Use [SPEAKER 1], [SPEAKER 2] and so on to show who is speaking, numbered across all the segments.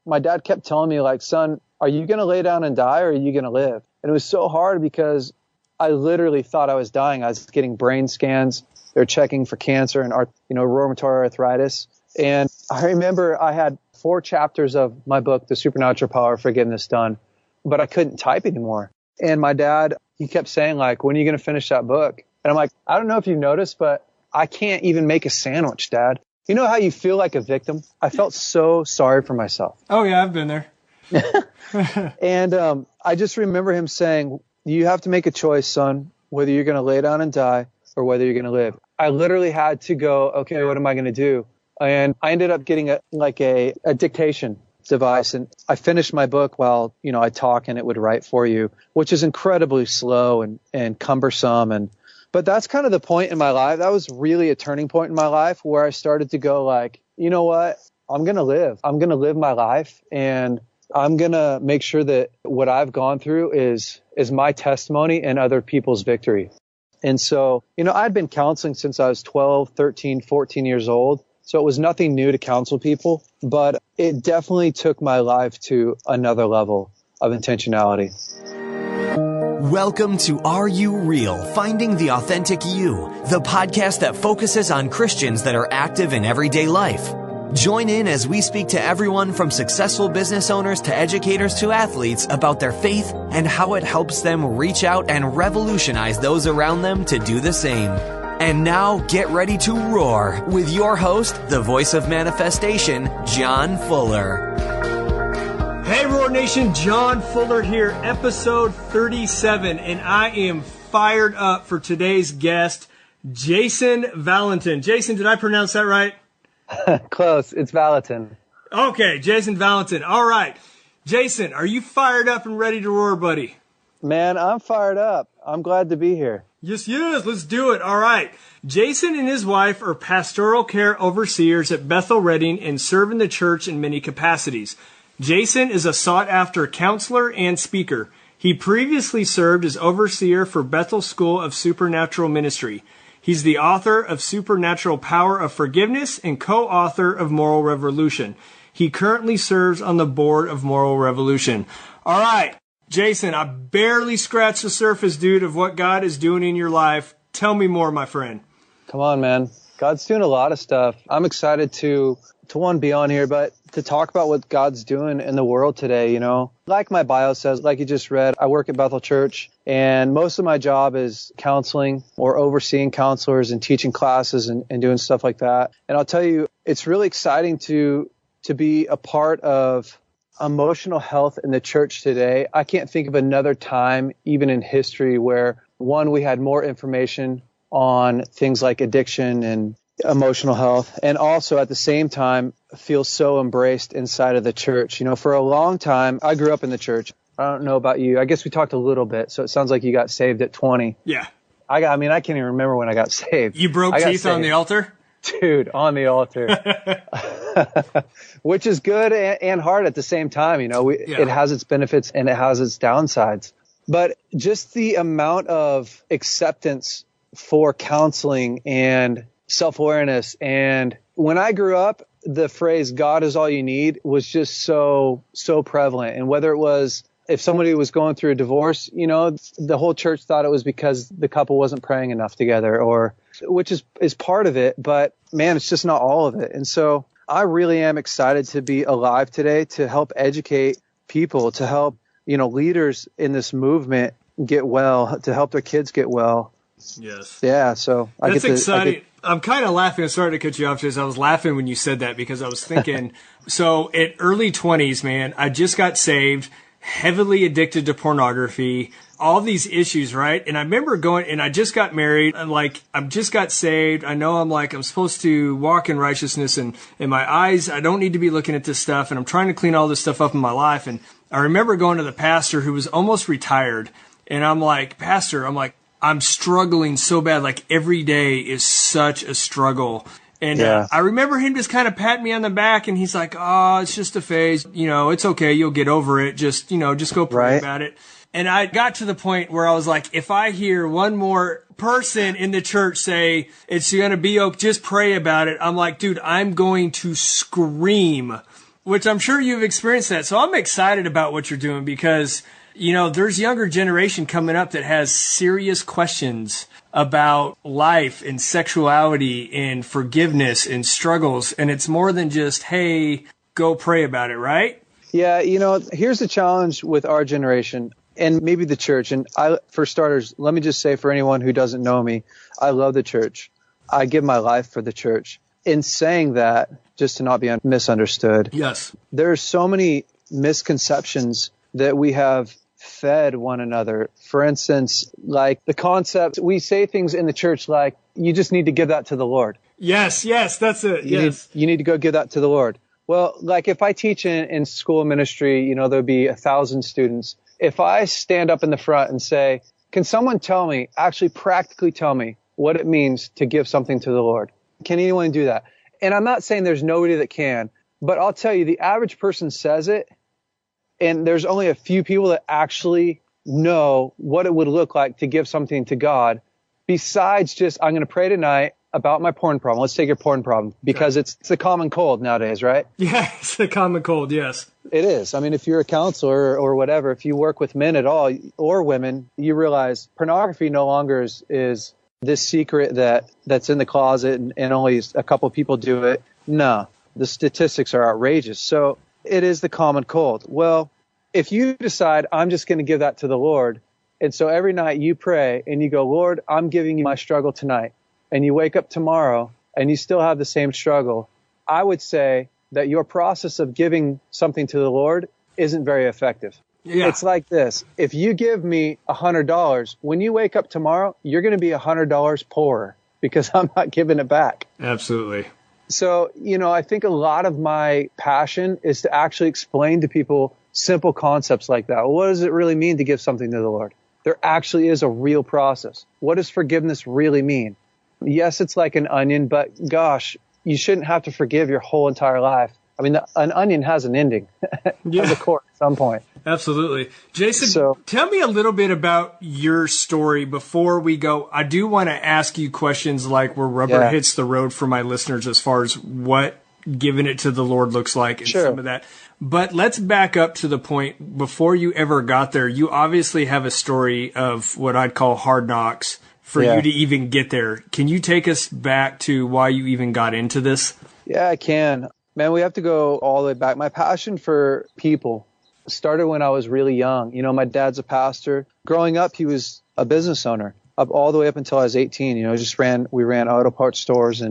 [SPEAKER 1] my dad kept telling me, like, son, are you going to lay down and die or are you going to live? And it was so hard because I literally thought I was dying. I was getting brain scans. They're checking for cancer and, rheumatoid arthritis. And I remember I had 4 chapters of my book, The Supernatural Power of Forgiveness, done, but I couldn't type anymore. And my dad, he kept saying, like, when are you going to finish that book? And I'm like, I don't know if you've noticed, but I can't even make a sandwich, Dad. You know how you feel like a victim? I felt so sorry for myself.
[SPEAKER 2] Oh, yeah, I've been there.
[SPEAKER 1] And I just remember him saying, you have to make a choice, son, whether you're going to lay down and die or whether you're going to live. I literally had to go, okay, what am I going to do? And I ended up getting a dictation device. And I finished my book while, I talk and it would write for you, which is incredibly slow and cumbersome. But that's kind of the point in my life. That was really a turning point in my life where I started to go like, you know what? I'm going to live. I'm going to live my life. And I'm going to make sure that what I've gone through is my testimony and other people's victory. And so, I'd been counseling since I was 12, 13, 14 years old. So it was nothing new to counsel people, but it definitely took my life to another level of intentionality.
[SPEAKER 3] Welcome to Are You Real? Finding the Authentic You, the podcast that focuses on Christians that are active in everyday life. Join in as we speak to everyone from successful business owners to educators to athletes about their faith and how it helps them reach out and revolutionize those around them to do the same. And now get ready to roar with your host, the voice of manifestation, John Fuller.
[SPEAKER 2] Hey, Roar Nation, John Fuller here, episode 37, and I am fired up for today's guest, Jason Vallontton. Jason, did I pronounce that right?
[SPEAKER 1] Close. It's Vallotton.
[SPEAKER 2] Okay, Jason Vallontton. All right. Jason, are you fired up and ready to roar, buddy?
[SPEAKER 1] Man, I'm fired up. I'm glad to be here.
[SPEAKER 2] Yes. Let's do it. All right. Jason and his wife are Pastoral Care Overseers at Bethel Redding and serve in the church in many capacities. Jason is a sought-after counselor and speaker. He previously served as overseer for Bethel School of Supernatural Ministry. He's the author of Supernatural Power of Forgiveness and co-author of Moral Revolution. He currently serves on the board of Moral Revolution. All right, Jason, I barely scratched the surface, dude, of what God is doing in your life. Tell me more, my friend.
[SPEAKER 1] Come on, man. God's doing a lot of stuff. I'm excited to one, be on here, but to talk about what God's doing in the world today, Like my bio says, like you just read, I work at Bethel Church, and most of my job is counseling or overseeing counselors and teaching classes and doing stuff like that. And I'll tell you, it's really exciting to be a part of emotional health in the church today. I can't think of another time, even in history, where, one, we had more information on things like addiction and emotional health, and also at the same time feel so embraced inside of the church. For a long time, I grew up in the church. I don't know about you. I guess we talked a little bit, so it sounds like you got saved at 20.
[SPEAKER 2] Yeah.
[SPEAKER 1] I can't even remember when I got saved.
[SPEAKER 2] You broke teeth on the altar?
[SPEAKER 1] Dude, on the altar. Which is good and hard at the same time. It has its benefits and it has its downsides. But just the amount of acceptance for counseling and self-awareness. And when I grew up, the phrase God is all you need was just so prevalent. And whether it was if somebody was going through a divorce, the whole church thought it was because the couple wasn't praying enough together, which is part of it. But man, it's just not all of it. And so I really am excited to be alive today to help educate people, to help, leaders in this movement get well, to help their kids get well.
[SPEAKER 2] Yes.
[SPEAKER 1] Yeah. So
[SPEAKER 2] that's exciting. I'm kind of laughing. I'm sorry to cut you off, Jason. I was laughing when you said that because I was thinking, so at early 20s, man, I just got saved, heavily addicted to pornography, all these issues, right? And I remember going, and I just got married. I'm just got saved. I know I'm supposed to walk in righteousness, and in my eyes, I don't need to be looking at this stuff. And I'm trying to clean all this stuff up in my life. And I remember going to the pastor who was almost retired. And I'm like, Pastor, I'm struggling so bad. Like every day is such a struggle. And I remember him just kind of patting me on the back and he's like, oh, it's just a phase. It's okay. You'll get over it. Just go pray about it. And I got to the point where I was like, if I hear one more person in the church say it's going to be okay, just pray about it. I'm like, dude, I'm going to scream which I'm sure you've experienced that. So I'm excited about what you're doing because, there's younger generation coming up that has serious questions about life and sexuality and forgiveness and struggles. And it's more than just, hey, go pray about it, right?
[SPEAKER 1] Yeah, here's the challenge with our generation and maybe the church. And for starters, let me just say for anyone who doesn't know me, I love the church. I give my life for the church. In saying that, just to not be misunderstood,
[SPEAKER 2] yes,
[SPEAKER 1] there's so many misconceptions that we have fed one another. For instance, like the concept, we say things in the church like, you just need to give that to the Lord.
[SPEAKER 2] Yes, that's it.
[SPEAKER 1] You need to go give that to the Lord. Well, like if I teach in school ministry, there'll be 1,000 students. If I stand up in the front and say, can someone actually practically tell me what it means to give something to the Lord? Can anyone do that? And I'm not saying there's nobody that can, but I'll tell you, the average person says it, and there's only a few people that actually know what it would look like to give something to God, besides just, I'm going to pray tonight about my porn problem. Let's take your porn problem, because it's a common cold nowadays, right?
[SPEAKER 2] Yeah, it's a common cold, yes.
[SPEAKER 1] It is. I mean, if you're a counselor or whatever, if you work with men at all or women, you realize pornography no longer is this secret that's in the closet and only a couple people do it. No, the statistics are outrageous. So it is the common cold. Well, if you decide I'm just going to give that to the Lord, and so every night you pray and you go, Lord, I'm giving you my struggle tonight, and you wake up tomorrow and you still have the same struggle, I would say that your process of giving something to the Lord isn't very effective. Yeah. It's like this. If you give me $100, when you wake up tomorrow, you're going to be $100 poorer because I'm not giving it back.
[SPEAKER 2] Absolutely.
[SPEAKER 1] So, I think a lot of my passion is to actually explain to people simple concepts like that. What does it really mean to give something to the Lord? There actually is a real process. What does forgiveness really mean? Yes, it's like an onion, but gosh, you shouldn't have to forgive your whole entire life. I mean, an onion has an ending, has a core at some point.
[SPEAKER 2] Absolutely. Jason, tell me a little bit about your story before we go. I do want to ask you questions like where rubber hits the road for my listeners as far as what giving it to the Lord looks like and some of that. But let's back up to the point before you ever got there. You obviously have a story of what I'd call hard knocks for you to even get there. Can you take us back to why you even got into this?
[SPEAKER 1] Yeah, I can. Man, we have to go all the way back. My passion for people started when I was really young. My dad's a pastor. Growing up, he was a business owner all the way up until I was 18. We ran auto parts stores.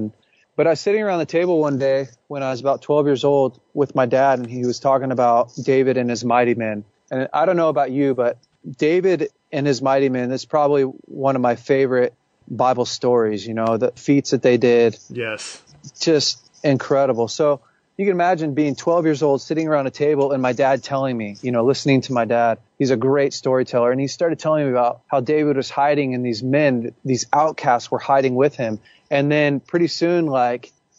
[SPEAKER 1] But I was sitting around the table one day when I was about 12 years old with my dad, and he was talking about David and his mighty men. And I don't know about you, but David and his mighty men, that's probably one of my favorite Bible stories, the feats that they did.
[SPEAKER 2] Yes.
[SPEAKER 1] Just incredible. So you can imagine being 12 years old, sitting around a table, and my dad telling me, listening to my dad. He's a great storyteller. And he started telling me about how David was hiding and these men, these outcasts were hiding with him. And then pretty soon,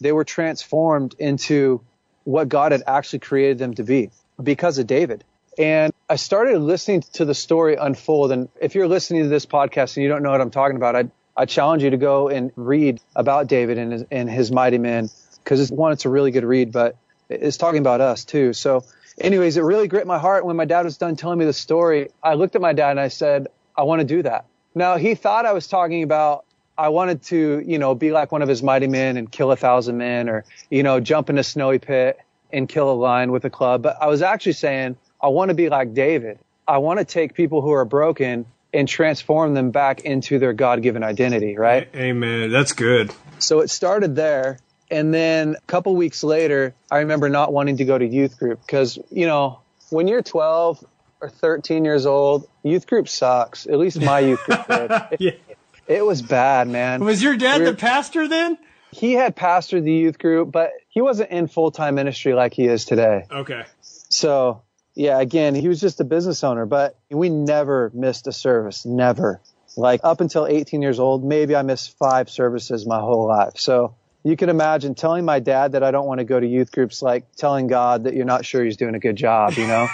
[SPEAKER 1] they were transformed into what God had actually created them to be because of David. And I started listening to the story unfold. And if you're listening to this podcast and you don't know what I'm talking about, I challenge you to go and read about David and his mighty men. Because it's a really good read, but it's talking about us too. So anyways, it really gripped my heart when my dad was done telling me the story. I looked at my dad and I said, I want to do that. Now, he thought I was talking about I wanted to, be like one of his mighty men and kill 1,000 men or, jump in a snowy pit and kill a lion with a club. But I was actually saying I want to be like David. I want to take people who are broken and transform them back into their God-given identity, right?
[SPEAKER 2] Amen. That's good.
[SPEAKER 1] So it started there. And then a couple weeks later, I remember not wanting to go to youth group because, when you're 12 or 13 years old, youth group sucks. At least my youth group did. It was bad, man.
[SPEAKER 2] Was your dad the pastor then?
[SPEAKER 1] He had pastored the youth group, but he wasn't in full-time ministry like he is today.
[SPEAKER 2] Okay.
[SPEAKER 1] So, yeah, again, he was just a business owner, but we never missed a service. Never. Up until 18 years old, maybe I missed 5 services my whole life. So you can imagine telling my dad that I don't want to go to youth groups like telling God that you're not sure he's doing a good job,
[SPEAKER 2] That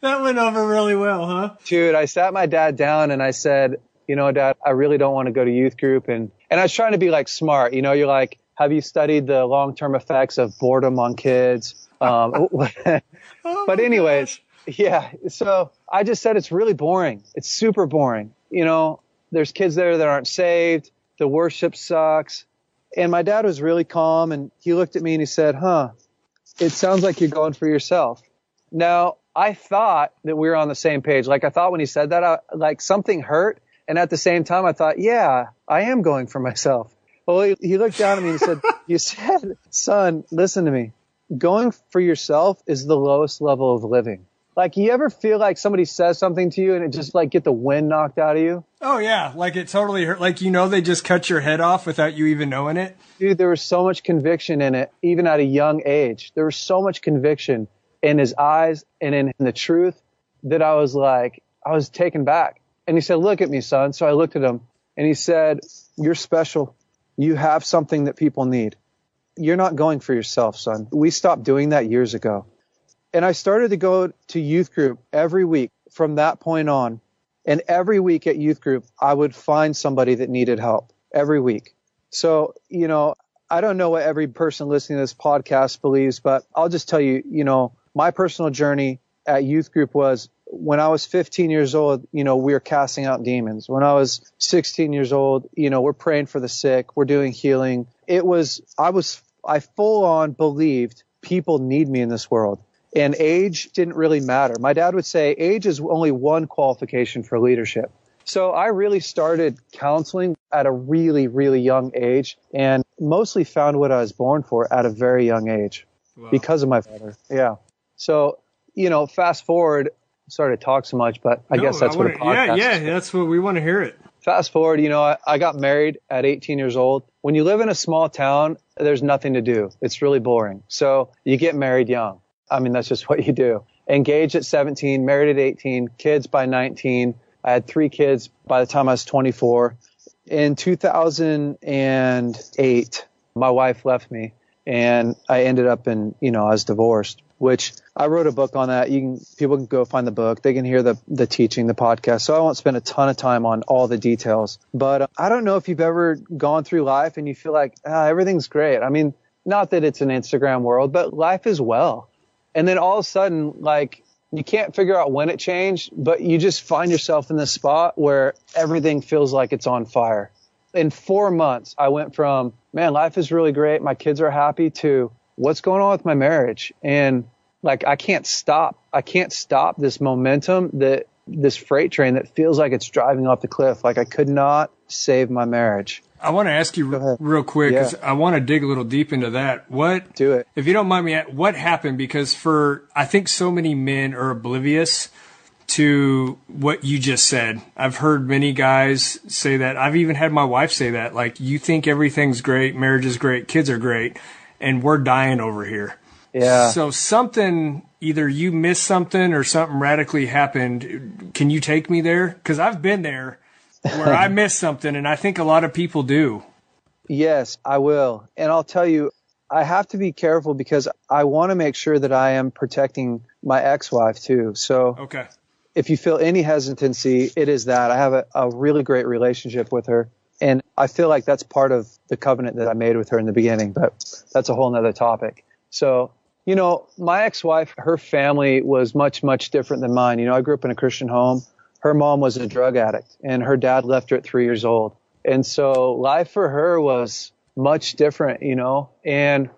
[SPEAKER 2] went over really well, huh?
[SPEAKER 1] Dude, I sat my dad down and I said, Dad, I really don't want to go to youth group. And I was trying to be smart. You're like, have you studied the long-term effects of boredom on kids? But anyways, yeah. So I just said it's really boring. It's super boring. There's kids there that aren't saved. The worship sucks. And my dad was really calm, and he looked at me and he said, it sounds like you're going for yourself. Now, I thought that we were on the same page. Like, I thought when he said that, like something hurt. And at the same time, I thought, yeah, I am going for myself. Well, he looked down at me and said, you said, son, listen to me. Going for yourself is the lowest level of living. Like, you ever feel like somebody says something to you and it just like get the wind knocked out of you?
[SPEAKER 2] Oh, yeah. Like, it totally hurt. Like, they just cut your head off without you even knowing it.
[SPEAKER 1] Dude, there was so much conviction in it, even at a young age. There was so much conviction in his eyes and in the truth that I was taken back. And he said, look at me, son. So I looked at him and he said, you're special. You have something that people need. You're not going for yourself, son. We stopped doing that years ago. And I started to go to youth group every week from that point on. And every week at youth group, I would find somebody that needed help every week. So, I don't know what every person listening to this podcast believes, but I'll just tell you, my personal journey at youth group was when I was 15 years old, we were casting out demons. When I was 16 years old, we're praying for the sick. We're doing healing. I full on believed people need me in this world. And age didn't really matter. My dad would say age is only one qualification for leadership. So I really started counseling at a really, really young age and mostly found what I was born for at a very young age. Wow. Because of my father. Yeah. So, fast forward, sorry to talk so much, but I guess that's what a podcast is.
[SPEAKER 2] Yeah, that's what we want to hear it.
[SPEAKER 1] Fast forward, I got married at 18 years old. When you live in a small town, there's nothing to do. It's really boring. So you get married young. I mean, that's just what you do. Engaged at 17, married at 18, kids by 19. I had 3 kids by the time I was 24. In 2008, my wife left me and I ended up I was divorced, which I wrote a book on that. People can go find the book. They can hear the teaching, the podcast. So I won't spend a ton of time on all the details, but I don't know if you've ever gone through life and you feel like everything's great. I mean, not that it's an Instagram world, but life is well. And then all of a sudden, like, you can't figure out when it changed, but you just find yourself in this spot where everything feels like it's on fire. In 4 months, I went from, man, life is really great, my kids are happy, to what's going on with my marriage? And like, I can't stop this momentum, this freight train that feels like it's driving off the cliff. Like, I could not save my marriage.
[SPEAKER 2] I want to ask you real quick, because I want to dig a little deep into that.
[SPEAKER 1] Do it.
[SPEAKER 2] If you don't mind me, what happened? Because I think so many men are oblivious to what you just said. I've heard many guys say that. I've even had my wife say that. Like, you think everything's great, marriage is great, kids are great, and we're dying over here.
[SPEAKER 1] Yeah.
[SPEAKER 2] So either you missed something or something radically happened. Can you take me there? Because I've been there. Where I missed something, and I think a lot of people do.
[SPEAKER 1] Yes, I will. And I'll tell you, I have to be careful because I want to make sure that I am protecting my ex-wife too. So
[SPEAKER 2] okay.
[SPEAKER 1] If you feel any hesitancy, it is that. I have a really great relationship with her, and I feel like that's part of the covenant that I made with her in the beginning, but that's a whole nother topic. So, my ex-wife, her family was much, much different than mine. I grew up in a Christian home. Her mom was a drug addict, and her dad left her at 3 years old. And so life for her was much different, and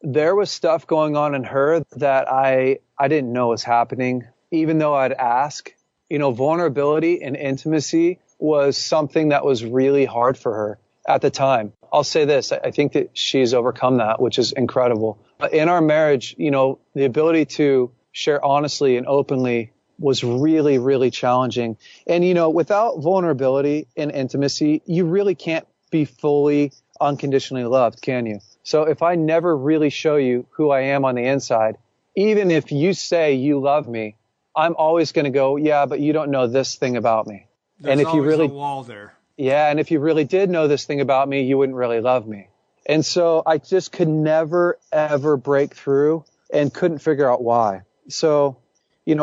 [SPEAKER 1] there was stuff going on in her that I didn't know was happening, even though I'd ask. Vulnerability and intimacy was something that was really hard for her at the time. I'll say this, I think that she's overcome that, which is incredible. But in our marriage, the ability to share honestly and openly was really, really challenging. And, without vulnerability and intimacy, you really can't be fully unconditionally loved, can you? So if I never really show you who I am on the inside, even if you say you love me, I'm always going to go, yeah, but you don't know this thing about me.
[SPEAKER 2] There's always a wall there.
[SPEAKER 1] Yeah, and if you really did know this thing about me, you wouldn't really love me. And so I just could never, ever break through and couldn't figure out why. So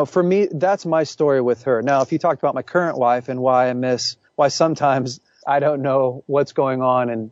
[SPEAKER 1] for me, that's my story with her. Now, if you talked about my current wife and why sometimes I don't know what's going on and,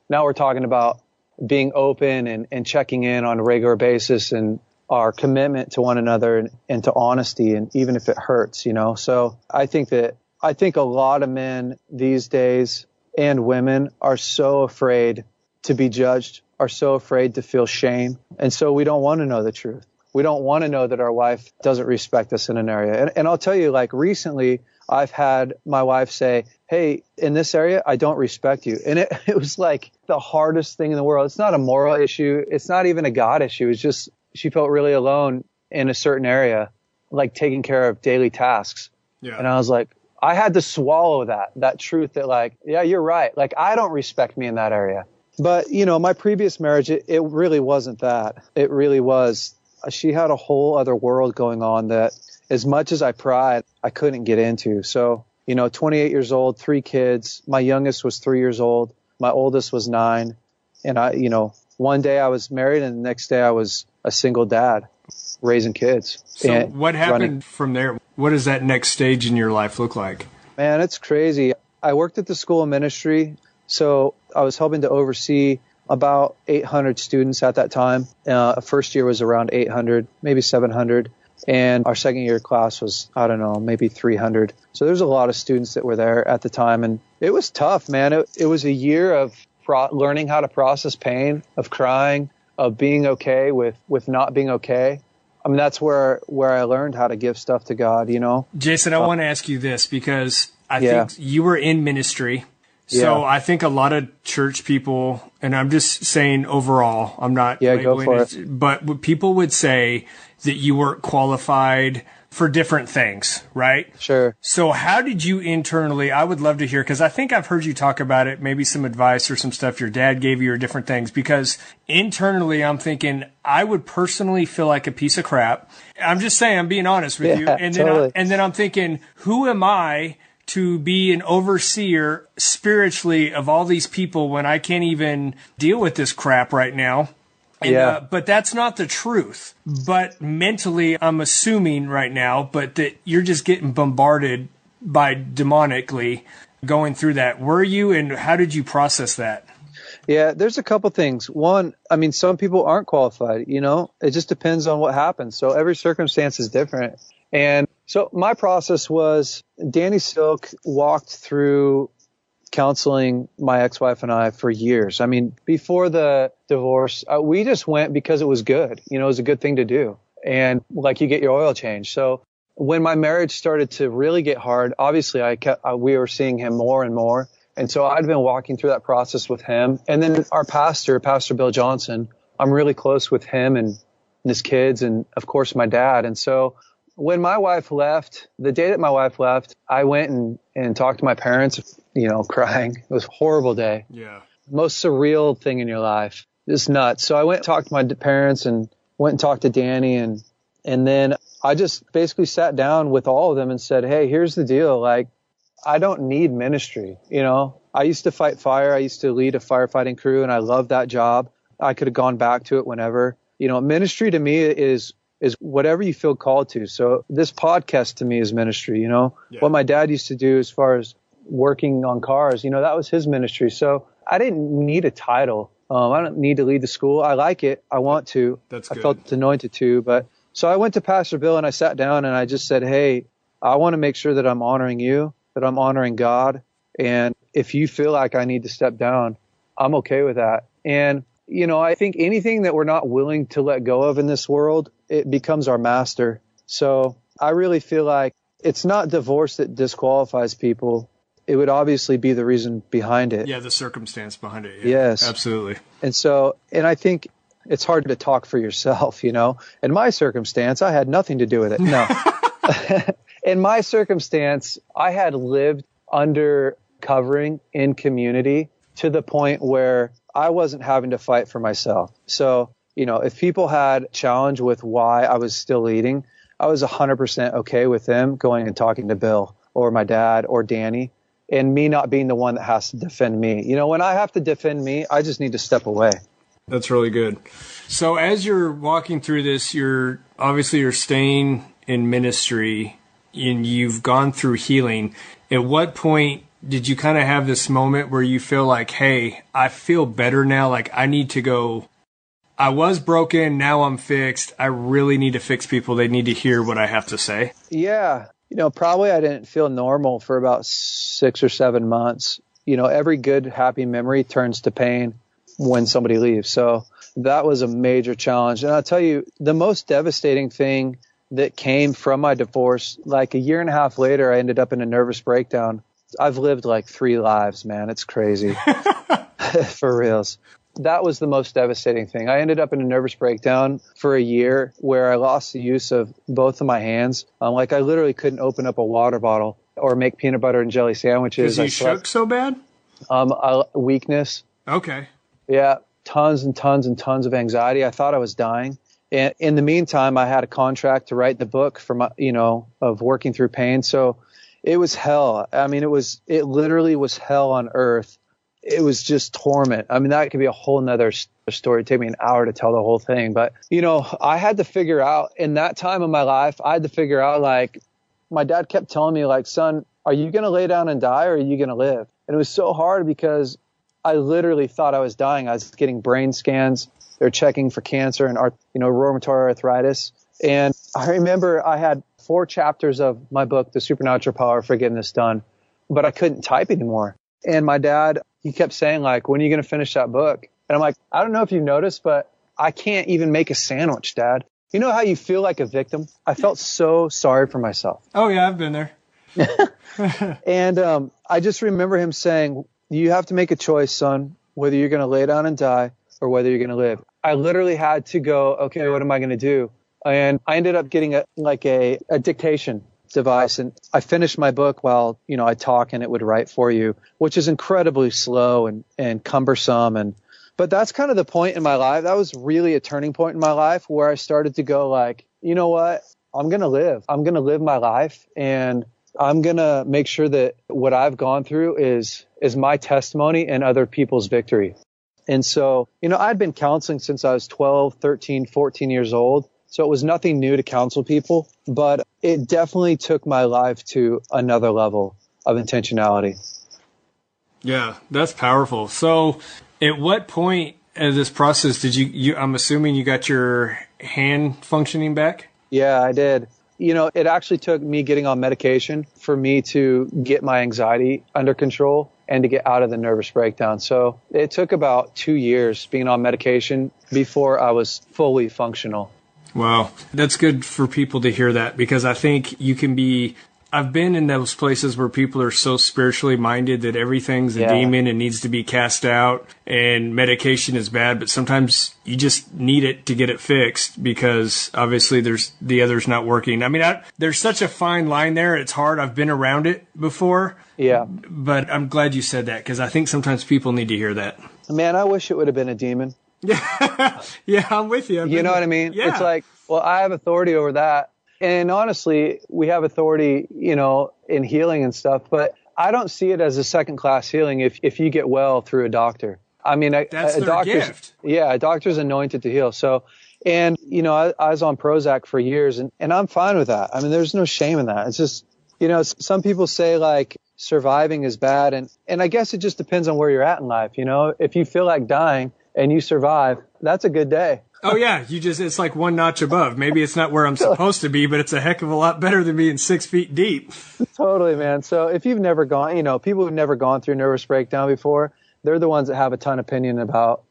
[SPEAKER 1] Now we're talking about being open and checking in on a regular basis and our commitment to one another and to honesty, and even if it hurts, So I think a lot of men these days and women are so afraid to be judged, are so afraid to feel shame. And so we don't want to know the truth. We don't want to know that our wife doesn't respect us in an area. And I'll tell you, like recently, I've had my wife say, hey, in this area, I don't respect you. And it was like the hardest thing in the world. It's not a moral issue. It's not even a God issue. It's just she felt really alone in a certain area, like taking care of daily tasks. Yeah. And I was like, I had to swallow that truth that like, yeah, you're right. Like, I don't respect me in that area. But, my previous marriage, it really wasn't that. It really was. She had a whole other world going on that as much as I pried, I couldn't get into. So, 28 years old, 3 kids. My youngest was 3 years old. My oldest was 9. And one day I was married and the next day I was a single dad raising kids.
[SPEAKER 2] So what happened from there? What does that next stage in your life look like?
[SPEAKER 1] Man, it's crazy. I worked at the school of ministry. So I was helping to oversee about 800 students at that time. First year was around 800, maybe 700. And our second year class was, I don't know, maybe 300. So there's a lot of students that were there at the time. And it was tough, man. It was a year of learning how to process pain, of crying, of being okay with not being okay. I mean, that's where I learned how to give stuff to God,
[SPEAKER 2] Jason, I want to ask you this because I think you were in ministry. So I think a lot of church people, and I'm just saying overall, I'm not
[SPEAKER 1] go for it.
[SPEAKER 2] But people would say that you weren't qualified for different things, right?
[SPEAKER 1] Sure.
[SPEAKER 2] So how did you internally, I would love to hear, because I think I've heard you talk about it, maybe some advice or some stuff your dad gave you or different things, because internally I'm thinking I would personally feel like a piece of crap. I'm just saying, I'm being honest with you. And
[SPEAKER 1] totally.
[SPEAKER 2] then I'm thinking, who am I to be an overseer spiritually of all these people when I can't even deal with this crap right now? And, but that's not the truth. But mentally, I'm assuming right now, but that you're just getting bombarded by demonically going through that. Were you, and how did you process that?
[SPEAKER 1] Yeah, there's a couple things. One, I mean, some people aren't qualified, it just depends on what happens. So every circumstance is different. And so my process was Danny Silk walked through counseling my ex-wife and I for years. I mean, before the divorce, we just went because it was good. It was a good thing to do. And like you get your oil changed. So when my marriage started to really get hard, obviously we were seeing him more and more. And so I'd been walking through that process with him. And then our pastor, Pastor Bill Johnson, I'm really close with him and his kids and of course my dad. And so when my wife left, the day that my wife left, I went and talked to my parents, crying. It was a horrible day.
[SPEAKER 2] Yeah.
[SPEAKER 1] Most surreal thing in your life. Just nuts. So I went and talked to my parents and went and talked to Danny. And then I just basically sat down with all of them and said, hey, here's the deal. Like, I don't need ministry. I used to fight fire. I used to lead a firefighting crew and I loved that job. I could have gone back to it whenever. Ministry to me is whatever you feel called to. So this podcast to me is ministry, What my dad used to do as far as working on cars, that was his ministry. So I didn't need a title. I don't need to lead the school. I like it. I want to.
[SPEAKER 2] That's good.
[SPEAKER 1] I felt anointed to. But so I went to Pastor Bill and I sat down and I just said, hey, I want to make sure that I'm honoring you, that I'm honoring God. And if you feel like I need to step down, I'm okay with that. And, I think anything that we're not willing to let go of in this world, it becomes our master. So I really feel like it's not divorce that disqualifies people. It would obviously be the reason behind it.
[SPEAKER 2] Yeah, the circumstance behind it.
[SPEAKER 1] Yeah, yes.
[SPEAKER 2] Absolutely.
[SPEAKER 1] And I think it's hard to talk for yourself, In my circumstance, I had nothing to do with it. No. In my circumstance, I had lived under covering in community to the point where I wasn't having to fight for myself. So, if people had challenge with why I was still leading, I was 100% okay with them going and talking to Bill or my dad or Danny and me not being the one that has to defend me. When I have to defend me, I just need to step away.
[SPEAKER 2] That's really good. So as you're walking through this, you're staying in ministry and you've gone through healing. At what point did you kind of have this moment where you feel like, hey, I feel better now, like I need to go, I was broken, now I'm fixed, I really need to fix people, they need to hear what I have to say?
[SPEAKER 1] Yeah. Probably I didn't feel normal for about 6 or 7 months. Every good, happy memory turns to pain when somebody leaves. So that was a major challenge. And I'll tell you, the most devastating thing that came from my divorce, like a year and a half later, I ended up in a nervous breakdown. I've lived like 3 lives, man. It's crazy. For reals. That was the most devastating thing. I ended up in a nervous breakdown for a year where I lost the use of both of my hands. Like I literally couldn't open up a water bottle or make peanut butter and jelly sandwiches.
[SPEAKER 2] Because you shook so bad?
[SPEAKER 1] Weakness.
[SPEAKER 2] Okay.
[SPEAKER 1] Yeah. Tons and tons and tons of anxiety. I thought I was dying. And in the meantime, I had a contract to write the book for my, of working through pain. So it was hell. I mean, it literally was hell on earth. It was just torment. I mean, that could be a whole nother story. It'd take me an hour to tell the whole thing. But, I had to figure out in that time of my life, like, my dad kept telling me, like, son, are you going to lay down and die or are you going to live? And it was so hard because I literally thought I was dying. I was getting brain scans. They're checking for cancer and, rheumatoid arthritis. And I remember I had 4 chapters of my book, The Supernatural Power of Forgiveness, done, but I couldn't type anymore. And my dad, he kept saying, like, when are you going to finish that book? And I'm like, I don't know if you've noticed, but I can't even make a sandwich, Dad. You know how you feel like a victim? I felt so sorry for myself.
[SPEAKER 2] Oh, yeah, I've been there.
[SPEAKER 1] And I just remember him saying, you have to make a choice, son, whether you're going to lay down and die or whether you're going to live. I literally had to go, okay, what am I going to do? And I ended up getting a dictation device, and I finished my book while I talk and it would write for you, which is incredibly slow and cumbersome. But that's kind of the point in my life. That was really a turning point in my life where I started to go like, you know what, I'm gonna live my life, and I'm gonna make sure that what I've gone through is my testimony and other people's victory. And so I'd been counseling since I was 12, 13, 14 years old. So it was nothing new to counsel people, but it definitely took my life to another level of intentionality.
[SPEAKER 2] Yeah, that's powerful. So at what point in this process did you I'm assuming you got your hand functioning back?
[SPEAKER 1] Yeah, I did. It actually took me getting on medication for me to get my anxiety under control and to get out of the nervous breakdown. So it took about 2 years being on medication before I was fully functional.
[SPEAKER 2] Wow. That's good for people to hear that, because I think I've been in those places where people are so spiritually minded that everything's a demon and needs to be cast out, and medication is bad, but sometimes you just need it to get it fixed because obviously the other's not working. I mean, there's such a fine line there. It's hard. I've been around it before. Yeah. But I'm glad you said that, because I think sometimes people need to hear that.
[SPEAKER 1] Man, I wish it would have been a demon.
[SPEAKER 2] Yeah, I'm with you.
[SPEAKER 1] You know what I mean?
[SPEAKER 2] Yeah.
[SPEAKER 1] It's like, well, I have authority over that. And honestly, we have authority, in healing and stuff, but I don't see it as a second-class healing if you get well through a doctor. I mean,
[SPEAKER 2] that's their gift.
[SPEAKER 1] Yeah, a doctor's anointed to heal. So, and, I was on Prozac for years, and I'm fine with that. I mean, there's no shame in that. It's just, some people say, like, surviving is bad, and I guess it just depends on where you're at in life. If you feel like dying and you survive, that's a good day.
[SPEAKER 2] Oh yeah, it's like one notch above. Maybe it's not where I'm supposed to be, but it's a heck of a lot better than being 6 feet deep.
[SPEAKER 1] Totally, man. So if you've never gone, people who've never gone through nervous breakdown before, they're the ones that have a ton of opinion about,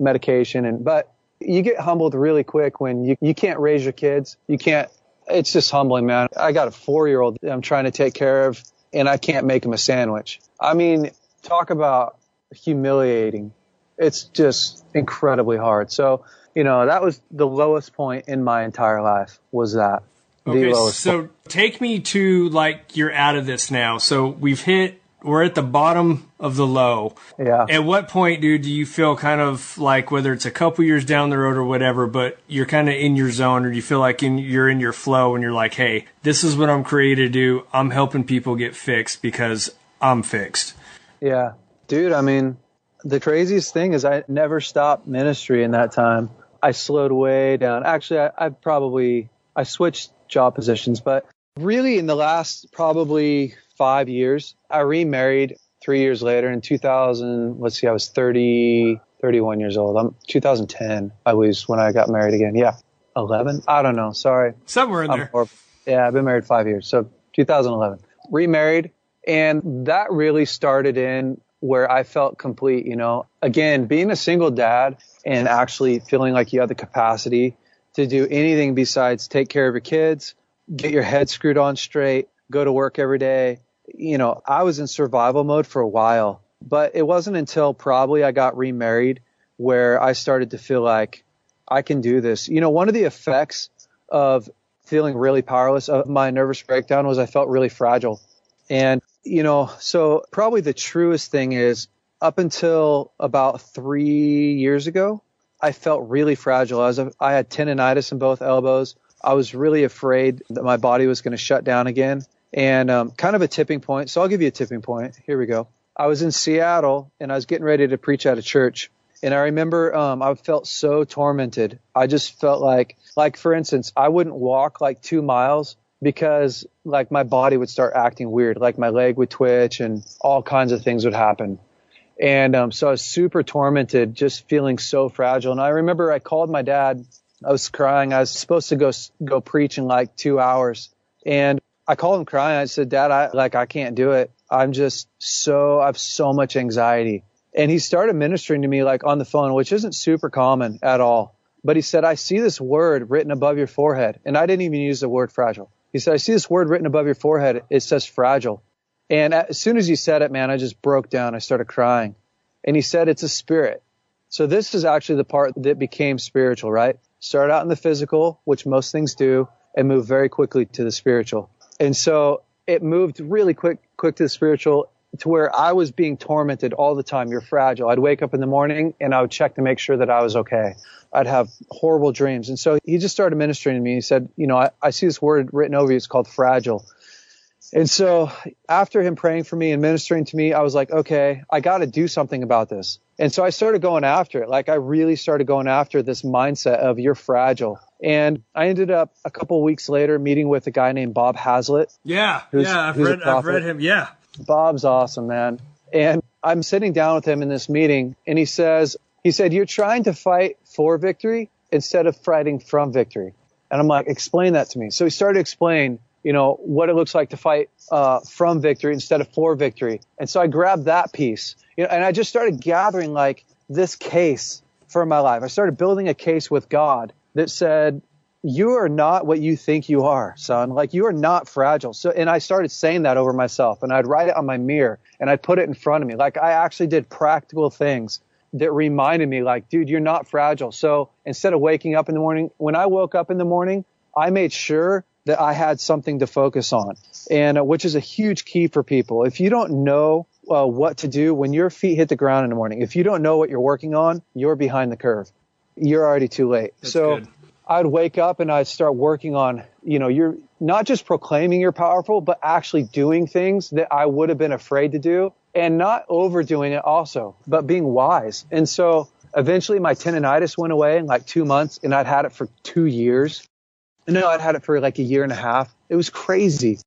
[SPEAKER 1] medication. But you get humbled really quick when you can't raise your kids. It's just humbling, man. I got a 4-year-old I'm trying to take care of, and I can't make him a sandwich. I mean, talk about humiliating. It's just incredibly hard. So, that was the lowest point in my entire life, was that.
[SPEAKER 2] Okay, so take me to, like, you're out of this now. So we're at the bottom of the low.
[SPEAKER 1] Yeah.
[SPEAKER 2] At what point, dude, do you feel kind of like, whether it's a couple years down the road or whatever, but you're kind of in your zone, or do you feel like you're in your flow and you're like, hey, this is what I'm created to do. I'm helping people get fixed because I'm fixed.
[SPEAKER 1] Yeah. Dude, I mean, the craziest thing is I never stopped ministry in that time. I slowed way down. Actually, I switched job positions, but really in the last probably 5 years. I remarried 3 years later in 2000. Let's see, I was 31 years old. I'm 2010, I was when I got married again. Yeah. 11? I don't know. Sorry.
[SPEAKER 2] Somewhere in there.
[SPEAKER 1] Yeah, I've been married 5 years. So 2011. Remarried. And that really started in where I felt complete, Again, being a single dad and actually feeling like you have the capacity to do anything besides take care of your kids, get your head screwed on straight, go to work every day. I was in survival mode for a while, but it wasn't until probably I got remarried where I started to feel like I can do this. One of the effects of feeling really powerless of my nervous breakdown was I felt really fragile. And, so probably the truest thing is up until about 3 years ago, I felt really fragile. I had tendonitis in both elbows. I was really afraid that my body was going to shut down again, and kind of a tipping point. So I'll give you a tipping point. Here we go. I was in Seattle, and I was getting ready to preach at a church. And I remember I felt so tormented. I just felt like for instance, I wouldn't walk like 2 miles because like my body would start acting weird. Like my leg would twitch and all kinds of things would happen. And so I was super tormented, just feeling so fragile. And I remember I called my dad. I was crying. I was supposed to go preach in like 2 hours. And I called him crying. I said, Dad, I can't do it. I have so much anxiety. And he started ministering to me like on the phone, which isn't super common at all. But he said, I see this word written above your forehead. And I didn't even use the word fragile. He said, I see this word written above your forehead. It says fragile. And as soon as he said it, man, I just broke down. I started crying. And he said, it's a spirit. So this is actually the part that became spiritual, right? Started out in the physical, which most things do, and moved very quickly to the spiritual. And so it moved really quick to the spiritual to where I was being tormented all the time. You're fragile. I'd wake up in the morning and I would check to make sure that I was okay. I'd have horrible dreams. And so he just started ministering to me. He said, I see this word written over you. It's called fragile. And so after him praying for me and ministering to me, I was like, okay, I got to do something about this. And so I started going after it. Like I really started going after this mindset of you're fragile. And I ended up a couple of weeks later meeting with a guy named Bob Hazlitt.
[SPEAKER 2] I've read him. Yeah.
[SPEAKER 1] Bob's awesome, man. And I'm sitting down with him in this meeting and he said, you're trying to fight for victory instead of fighting from victory. And I'm like, explain that to me. So he started to explain, what it looks like to fight from victory instead of for victory. And so I grabbed that piece, and I just started gathering like this case for my life. I started building a case with God that said, you are not what you think you are, son. Like you are not fragile. So, and I started saying that over myself, and I'd write it on my mirror and I'd put it in front of me. Like I actually did practical things that reminded me like, dude, you're not fragile. So instead of waking up in the morning, when I woke up in the morning, I made sure that I had something to focus on, and which is a huge key for people. If you don't know what to do when your feet hit the ground in the morning, if you don't know what you're working on, you're behind the curve. You're already too late.
[SPEAKER 2] That's
[SPEAKER 1] so
[SPEAKER 2] good.
[SPEAKER 1] I'd wake up and I'd start working on, you're not just proclaiming you're powerful, but actually doing things that I would have been afraid to do, and not overdoing it also, but being wise. And so eventually my tendonitis went away in like 2 months, and I'd had it for 2 years. No, I'd had it for like a year and a half. It was crazy.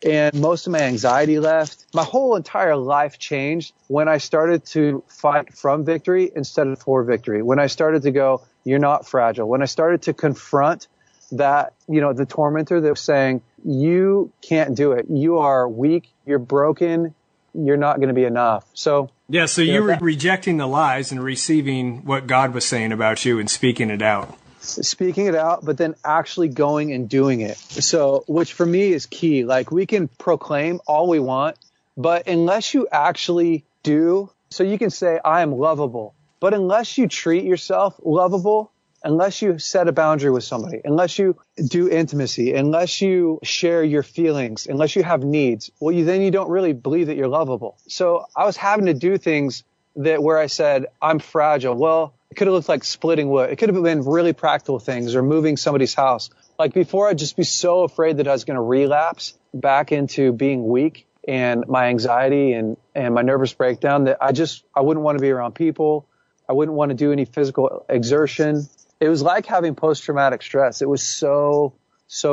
[SPEAKER 1] And most of my anxiety left. My whole entire life changed when I started to fight from victory instead of for victory. When I started to go, you're not fragile. When I started to confront that, the tormentor that was saying, you can't do it. You are weak. You're broken. You're not going to be enough. So
[SPEAKER 2] you were rejecting the lies and receiving what God was saying about you and speaking it out.
[SPEAKER 1] Speaking it out, but then actually going and doing it. So, which for me is key. Like we can proclaim all we want, but unless you actually do, so you can say, I am lovable, but unless you treat yourself lovable, unless you set a boundary with somebody, unless you do intimacy, unless you share your feelings, unless you have needs, then you don't really believe that you're lovable. So I was having to do things where I said, I'm fragile. Well, it could have looked like splitting wood. It could have been really practical things or moving somebody's house. Like before, I'd just be so afraid that I was going to relapse back into being weak and my anxiety and my nervous breakdown that I wouldn't want to be around people. I wouldn't want to do any physical exertion. It was like having post-traumatic stress. It was so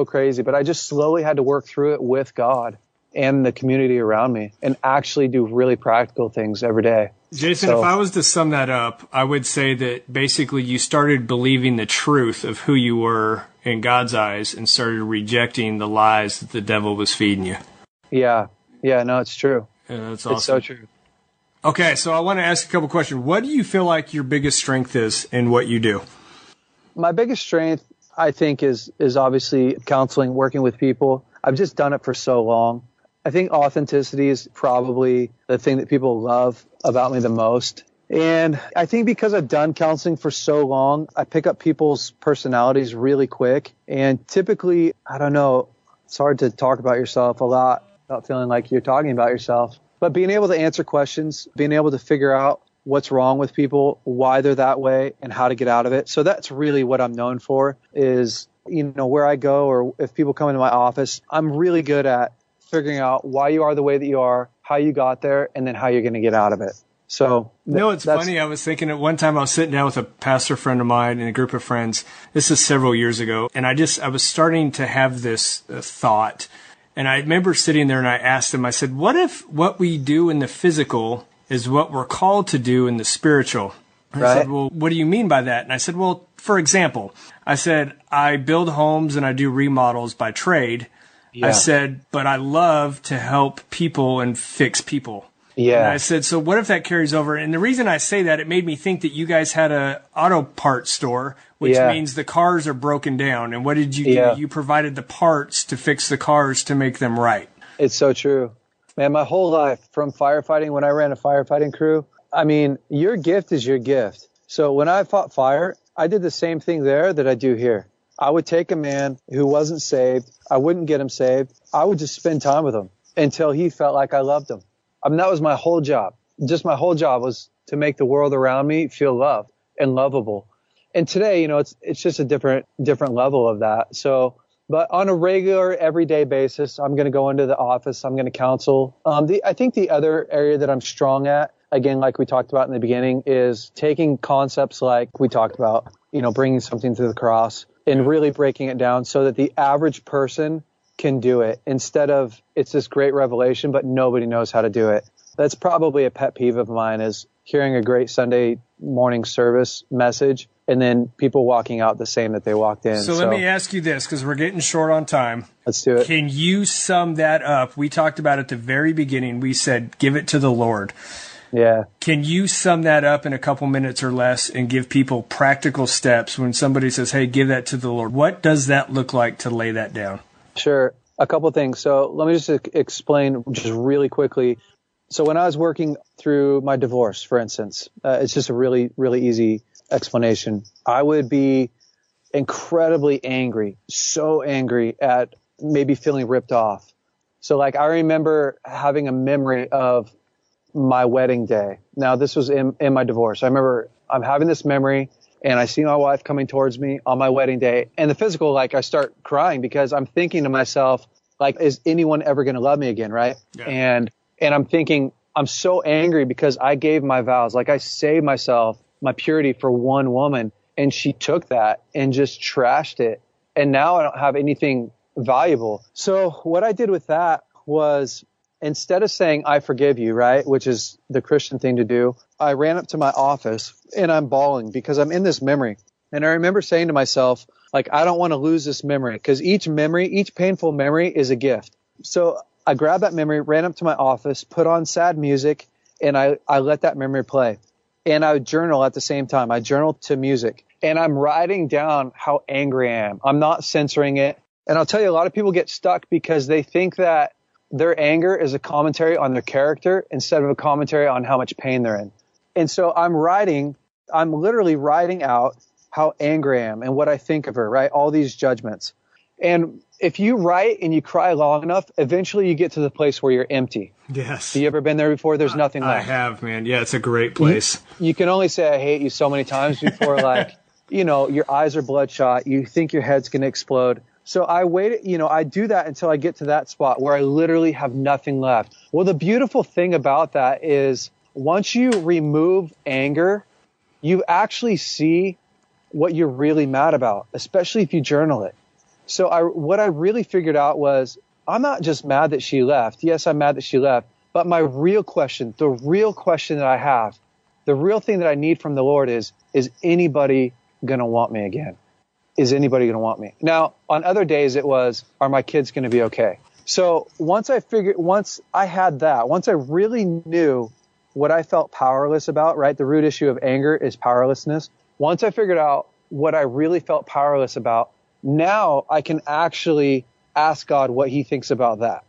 [SPEAKER 1] crazy, but I just slowly had to work through it with God. and the community around me and actually do really practical things every day.
[SPEAKER 2] Jason, if I was to sum that up, I would say that basically you started believing the truth of who you were in God's eyes and started rejecting the lies that the devil was feeding you.
[SPEAKER 1] Yeah. Yeah, no, it's true.
[SPEAKER 2] Yeah, that's awesome.
[SPEAKER 1] It's so true.
[SPEAKER 2] Okay, so I want to ask a couple questions. What do you feel like your biggest strength is in what you do?
[SPEAKER 1] My biggest strength, I think, is obviously counseling, working with people. I've just done it for so long. I think authenticity is probably the thing that people love about me the most. And I think because I've done counseling for so long, I pick up people's personalities really quick. And typically, I don't know, it's hard to talk about yourself a lot without feeling like you're talking about yourself. But being able to answer questions, being able to figure out what's wrong with people, why they're that way, and how to get out of it. So that's really what I'm known for is, where I go or if people come into my office, I'm really good at figuring out why you are the way that you are, how you got there, and then how you're going to get out of it. So,
[SPEAKER 2] it's funny. I was thinking at one time I was sitting down with a pastor friend of mine and a group of friends. This is several years ago. And I was starting to have this thought. And I remember sitting there and I asked him, I said, what if what we do in the physical is what we're called to do in the spiritual? And
[SPEAKER 1] right.
[SPEAKER 2] I said, well, what do you mean by that? And I said, well, for example, I said, I build homes and I do remodels by trade. Yeah. I said, but I love to help people and fix people.
[SPEAKER 1] Yeah.
[SPEAKER 2] And I said, so what if that carries over? And the reason I say that, it made me think that you guys had a auto parts store, which means the cars are broken down. And what did you do? You provided the parts to fix the cars to make them right.
[SPEAKER 1] It's so true. Man, my whole life from firefighting, when I ran a firefighting crew, I mean, your gift is your gift. So when I fought fire, I did the same thing there that I do here. I would take a man who wasn't saved. I wouldn't get him saved. I would just spend time with him until he felt like I loved him. I mean, that was my whole job. Just my whole job was to make the world around me feel loved and lovable. And today, it's just a different level of that. So, but on a regular, everyday basis, I'm going to go into the office. I'm going to counsel. I think the other area that I'm strong at, again, like we talked about in the beginning, is taking concepts like we talked about, bringing something to the cross and really breaking it down so that the average person can do it instead of it's this great revelation, but nobody knows how to do it. That's probably a pet peeve of mine is hearing a great Sunday morning service message and then people walking out the same that they walked in.
[SPEAKER 2] So let me ask you this, because we're getting short on time.
[SPEAKER 1] Let's do it.
[SPEAKER 2] Can you sum that up? We talked about at the very beginning. We said, give it to the Lord.
[SPEAKER 1] Yeah.
[SPEAKER 2] Can you sum that up in a couple minutes or less and give people practical steps when somebody says, hey, give that to the Lord? What does that look like to lay that down?
[SPEAKER 1] Sure. A couple of things. So let me just explain just really quickly. So when I was working through my divorce, for instance, it's just a really, really easy explanation. I would be incredibly angry, so angry at maybe feeling ripped off. So I remember having a memory of my wedding day. Now, this was in my divorce. I remember I'm having this memory and I see my wife coming towards me on my wedding day. And the physical, I start crying because I'm thinking to myself, is anyone ever going to love me again, right? Yeah. And I'm thinking, I'm so angry because I gave my vows. I saved myself, my purity for one woman, and she took that and just trashed it. And now I don't have anything valuable. So what I did with that was instead of saying, I forgive you, right, which is the Christian thing to do, I ran up to my office and I'm bawling because I'm in this memory. And I remember saying to myself, I don't want to lose this memory because each painful memory is a gift. So I grabbed that memory, ran up to my office, put on sad music, and I let that memory play. And I would journal at the same time. I journal to music. And I'm writing down how angry I am. I'm not censoring it. And I'll tell you, a lot of people get stuck because they think that their anger is a commentary on their character instead of a commentary on how much pain they're in. And so I'm literally writing out how angry I am and what I think of her, right? All these judgments. And if you write and you cry long enough, eventually you get to the place where you're empty.
[SPEAKER 2] Yes.
[SPEAKER 1] Have you ever been there before? There's nothing left.
[SPEAKER 2] I have, man. Yeah, it's a great place.
[SPEAKER 1] You can only say I hate you so many times before your eyes are bloodshot. You think your head's going to explode. So I waited, I do that until I get to that spot where I literally have nothing left. Well, the beautiful thing about that is once you remove anger, you actually see what you're really mad about, especially if you journal it. So what I really figured out was I'm not just mad that she left. Yes, I'm mad that she left. But my real question, the real question that I have, the real thing that I need from the Lord is anybody going to want me again? Is anybody going to want me? Now, on other days it was, are my kids going to be okay? So once I had that, once I really knew what I felt powerless about, right? The root issue of anger is powerlessness. Once I figured out what I really felt powerless about, now I can actually ask God what he thinks about that.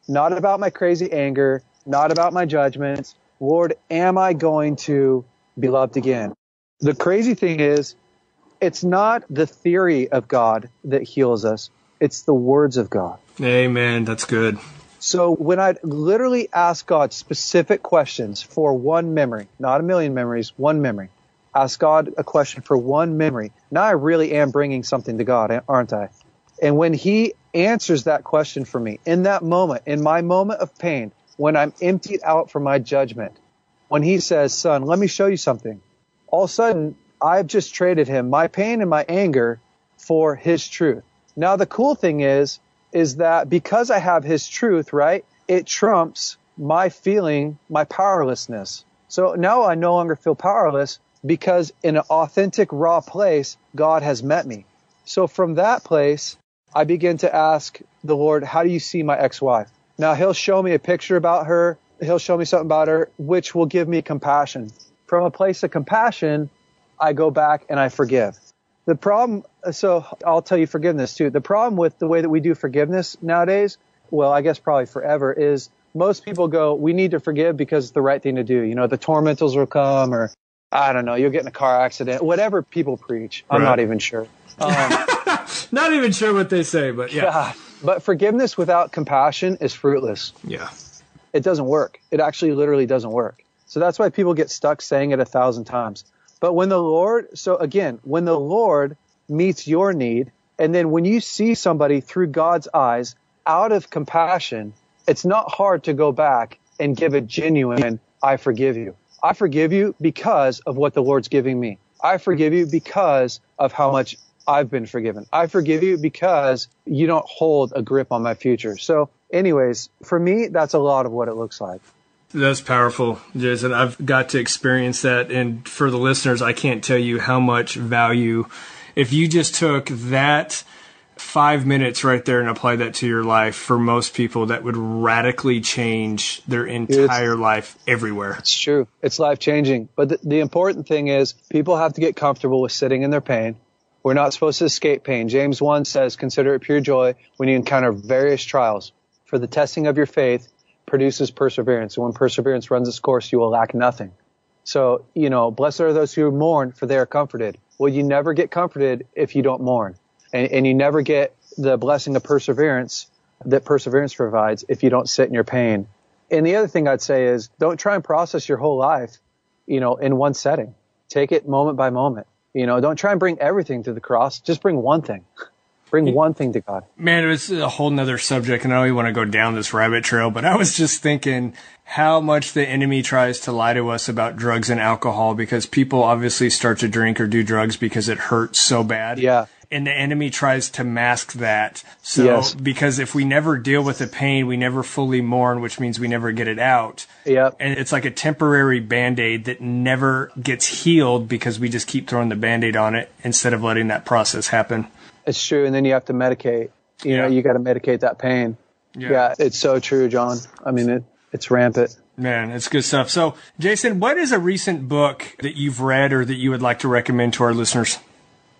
[SPEAKER 1] Not about my crazy anger, not about my judgments. Lord, am I going to be loved again? The crazy thing is, it's not the theory of God that heals us. It's the words of God.
[SPEAKER 2] Amen. That's good.
[SPEAKER 1] So when I literally ask God specific questions for one memory, not a million memories, one memory, ask God a question for one memory, now I really am bringing something to God, aren't I? And when he answers that question for me, in that moment, in my moment of pain, when I'm emptied out from my judgment, when he says, son, let me show you something, all of a sudden, I've just traded him my pain and my anger for his truth. Now, the cool thing is that because I have his truth, right, it trumps my feeling, my powerlessness. So now I no longer feel powerless because in an authentic, raw place, God has met me. So from that place, I begin to ask the Lord, how do you see my ex-wife? Now, he'll show me a picture about her. He'll show me something about her, which will give me compassion. From a place of compassion, I go back and I forgive. The problem, so I'll tell you forgiveness too. The problem with the way that we do forgiveness nowadays, well, I guess probably forever, is most people go, we need to forgive because it's the right thing to do. You know, the tormentors will come, or I don't know, you'll get in a car accident, whatever people preach. I'm not even sure.
[SPEAKER 2] Not even sure what they say, but yeah.
[SPEAKER 1] But forgiveness without compassion is fruitless.
[SPEAKER 2] Yeah.
[SPEAKER 1] It doesn't work. It actually literally doesn't work. So that's why people get stuck saying it 1,000 times. But when the Lord meets your need, and then when you see somebody through God's eyes out of compassion, it's not hard to go back and give a genuine, I forgive you. I forgive you because of what the Lord's giving me. I forgive you because of how much I've been forgiven. I forgive you because you don't hold a grip on my future. So anyways, for me, that's a lot of what it looks like.
[SPEAKER 2] That's powerful, Jason. I've got to experience that. And for the listeners, I can't tell you how much value, if you just took that 5 minutes right there and applied that to your life, for most people, that would radically change their entire life everywhere.
[SPEAKER 1] It's true. It's life changing. But the important thing is people have to get comfortable with sitting in their pain. We're not supposed to escape pain. James 1 says, consider it pure joy when you encounter various trials. For the testing of your faith produces perseverance. And when perseverance runs its course, you will lack nothing. So, blessed are those who mourn, for they are comforted. Well, you never get comforted if you don't mourn. And you never get the blessing of perseverance that perseverance provides if you don't sit in your pain. And the other thing I'd say is don't try and process your whole life, in one setting. Take it moment by moment. Don't try and bring everything to the cross. Just bring one thing. Bring one thing to God.
[SPEAKER 2] Man, it's a whole nother subject, and I don't even want to go down this rabbit trail, but I was just thinking how much the enemy tries to lie to us about drugs and alcohol, because people obviously start to drink or do drugs because it hurts so bad.
[SPEAKER 1] Yeah.
[SPEAKER 2] And the enemy tries to mask that. So, because if we never deal with the pain, we never fully mourn, which means we never get it out.
[SPEAKER 1] Yep.
[SPEAKER 2] And it's like a temporary Band-Aid that never gets healed because we just keep throwing the Band-Aid on it instead of letting that process happen.
[SPEAKER 1] It's true. And then you have to medicate. You got to medicate that pain. Yeah. It's so true, John. I mean, it's rampant.
[SPEAKER 2] Man, it's good stuff. So, Jason, what is a recent book that you've read or that you would like to recommend to our listeners?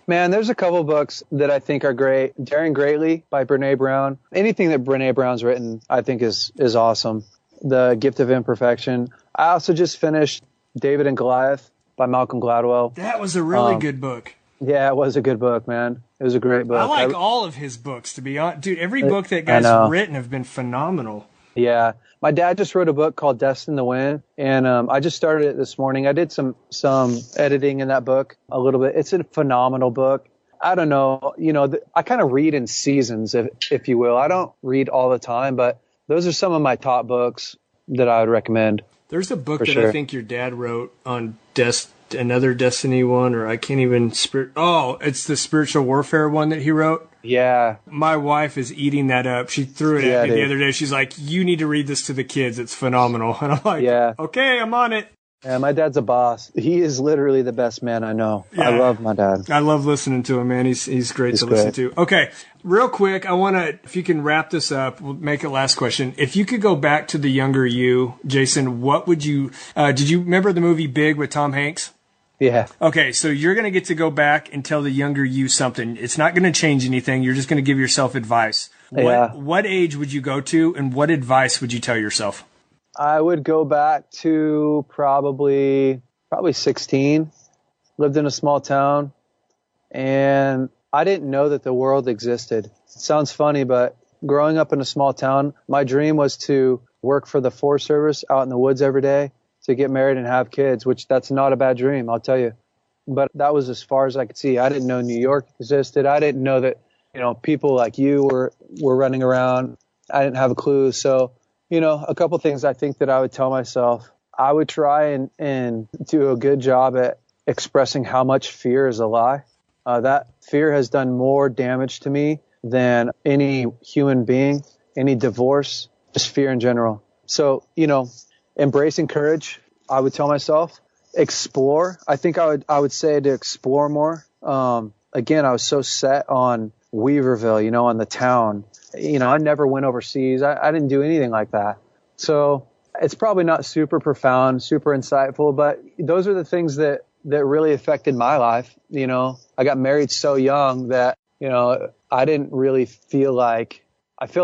[SPEAKER 1] Man, there's a couple books that I think are great. Daring Greatly by Brene Brown. Anything that Brene Brown's written, I think is awesome. The Gift of Imperfection. I also just finished David and Goliath by Malcolm Gladwell.
[SPEAKER 2] That was a really good book.
[SPEAKER 1] Yeah, it was a good book, man. It was a great book.
[SPEAKER 2] I like all of his books, to be honest. Dude, every book that guy's written have been phenomenal.
[SPEAKER 1] Yeah. My dad just wrote a book called Destined to Win, and I just started it this morning. I did some editing in that book a little bit. It's a phenomenal book. I don't know, I kind of read in seasons, if you will. I don't read all the time, but those are some of my top books that I would recommend.
[SPEAKER 2] There's a book that I think your dad wrote on another Destiny one, or I can't even it's the spiritual warfare one that he wrote.
[SPEAKER 1] Yeah.
[SPEAKER 2] My wife is eating that up. She threw it at me the other day. She's like, you need to read this to the kids. It's phenomenal. And I'm like, okay, I'm on it.
[SPEAKER 1] Yeah, my dad's a boss. He is literally the best man I know. Yeah. I love my dad.
[SPEAKER 2] I love listening to him, man. He's great to listen to. Okay, real quick, I want to, if you can wrap this up, we'll make it last question. If you could go back to the younger you, Jason, what would you, did you remember the movie Big with Tom Hanks?
[SPEAKER 1] Yeah.
[SPEAKER 2] Okay, so you're going to get to go back and tell the younger you something. It's not going to change anything. You're just going to give yourself advice.
[SPEAKER 1] Yeah.
[SPEAKER 2] What age would you go to, and what advice would you tell yourself?
[SPEAKER 1] I would go back to probably 16. Lived in a small town, and I didn't know that the world existed. It sounds funny, but growing up in a small town, my dream was to work for the Forest Service out in the woods every day, to get married and have kids, which that's not a bad dream, I'll tell you. But that was as far as I could see. I didn't know New York existed. I didn't know that, people like you were running around. I didn't have a clue. So, a couple things I think that I would tell myself. I would try and do a good job at expressing how much fear is a lie. That fear has done more damage to me than any human being, any divorce, just fear in general. So, embracing courage, I would tell myself. Explore. I think I would say to explore more. Again, I was so set on Weaverville, on the town. I never went overseas. I didn't do anything like that. So it's probably not super profound, super insightful, but those are the things that really affected my life. I got married so young that, I didn't really I feel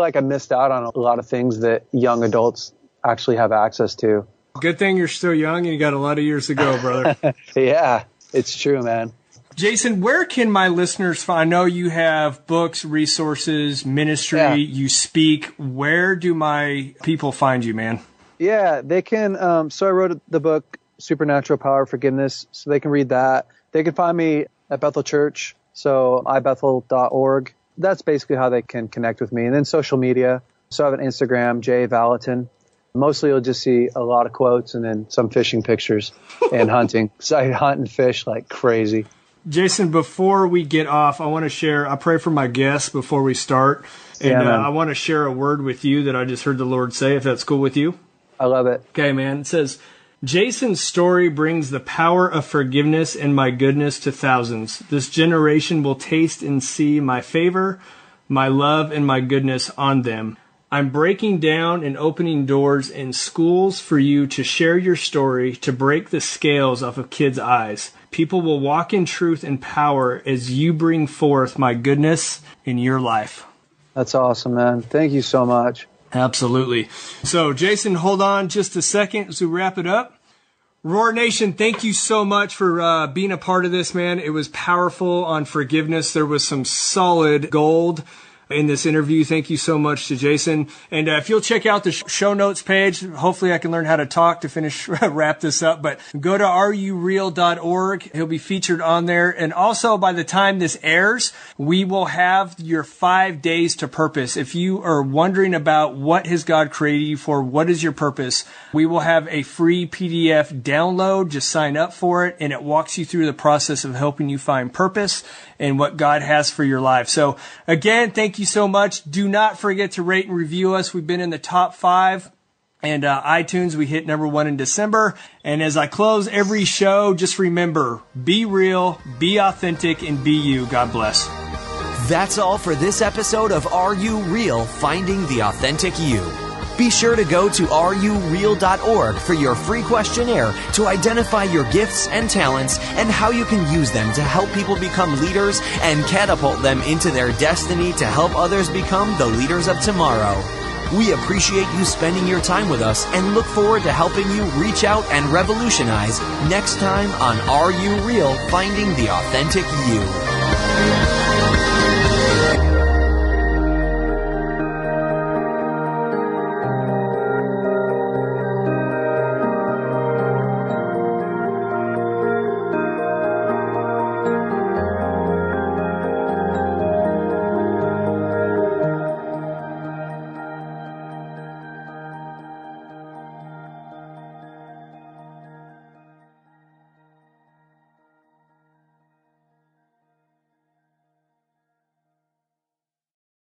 [SPEAKER 1] like I missed out on a lot of things that young adults actually have access to.
[SPEAKER 2] Good thing you're still young and you got a lot of years to go, brother.
[SPEAKER 1] Yeah, it's true, man.
[SPEAKER 2] Jason, where can my listeners find? I know you have books, resources, ministry, you speak. Where do my people find you, man? Yeah,
[SPEAKER 1] they can. So I wrote the book, Supernatural Power of Forgiveness, so they can read that. They can find me at Bethel Church, so ibethel.org. That's basically how they can connect with me. And then social media. So I have an Instagram, Vallotton. Mostly you'll just see a lot of quotes and then some fishing pictures and hunting. So I hunt and fish like crazy.
[SPEAKER 2] Jason, before we get off, I pray for my guests before we start. And I want to share a word with you that I just heard the Lord say, if that's cool with you.
[SPEAKER 1] I love it.
[SPEAKER 2] Okay, man. It says, Jason's story brings the power of forgiveness and my goodness to thousands. This generation will taste and see my favor, my love, and my goodness on them. I'm breaking down and opening doors in schools for you to share your story, to break the scales off of kids' eyes. People will walk in truth and power as you bring forth my goodness in your life.
[SPEAKER 1] That's awesome, man. Thank you so much.
[SPEAKER 2] Absolutely. So, Jason, hold on just a second as we wrap it up. Roar Nation, thank you so much for being a part of this, man. It was powerful on forgiveness. There was some solid gold in this interview. Thank you so much to Jason. And if you'll check out the show notes page, hopefully I can learn how to talk to wrap this up. But go to rureal.org. He'll be featured on there. And also, by the time this airs, we will have your 5 days to purpose. If you are wondering about what has God created you for, what is your purpose, we will have a free PDF download. Just sign up for it, and it walks you through the process of helping you find purpose and what God has for your life. So again, thank you so much. Do not forget to rate and review us. We've been in the top 5. And iTunes, we hit number 1 in December. And as I close every show, just remember, be real, be authentic, and be you. God bless.
[SPEAKER 3] That's all for this episode of Are You Real? Finding the Authentic You. Be sure to go to rureal.org for your free questionnaire to identify your gifts and talents and how you can use them to help people become leaders and catapult them into their destiny to help others become the leaders of tomorrow. We appreciate you spending your time with us and look forward to helping you reach out and revolutionize next time on Are You Real? Finding the Authentic You.